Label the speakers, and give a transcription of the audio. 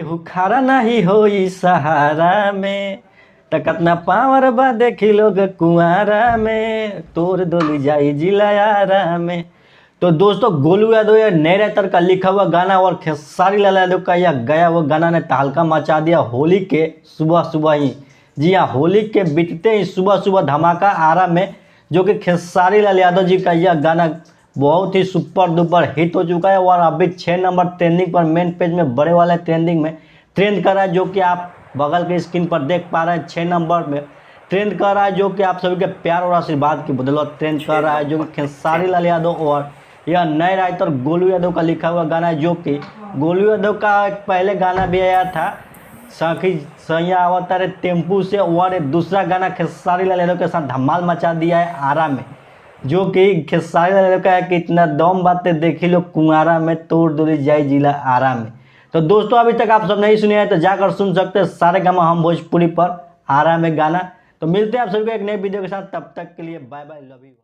Speaker 1: केहू खारा नहीं होई सहारा में त कतना पावर बा देखी लोग कुआरा में तोड़ डोली जाई जिलायारा में। तो दोस्तों गोलू यादव या नए राइटर का लिखा हुआ गाना और खेसारी लाल यादव का यह गया वो गाना ने तहलका मचा दिया होली के सुबह सुबह ही। जी हाँ, होली के बीतते ही सुबह सुबह धमाका आरा में, जो कि खेसारी लाल यादव जी का यह गाना बहुत ही सुपर डुपर हिट हो चुका है और अभी 6 नंबर ट्रेंडिंग पर मेन पेज में बड़े वाले ट्रेंडिंग में ट्रेंड कर रहा है, जो कि आप बगल के स्क्रीन पर देख पा रहे हैं। 6 नंबर में ट्रेंड कर रहा है, जो कि आप सभी के प्यार और आशीर्वाद की बदौलत ट्रेंड कर रहा है, जो कि खेसारी लाल यादव और यह नए राइटर गोलू यादव का लिखा हुआ गाना है। जो कि गोलू यादव का एक पहले गाना भी आया था सखी सैया आवता रे टेम्पू से, और एक दूसरा गाना खेसारी लाल यादव के साथ धमाल मचा दिया है आरा में, जो कि खेसारी लाल यादव का है कि इतना दम बातें देखी लो कुंवारा में तोड़ डोली जाए जिला आरा में। तो दोस्तों अभी तक आप सब नहीं सुने हैं तो जाकर सुन सकते हैं सारे गामा हम भोजपुरी पर आरा में गाना। तो मिलते हैं आप सभी को एक नए वीडियो के साथ, तब तक के लिए बाय बाय, लव यू।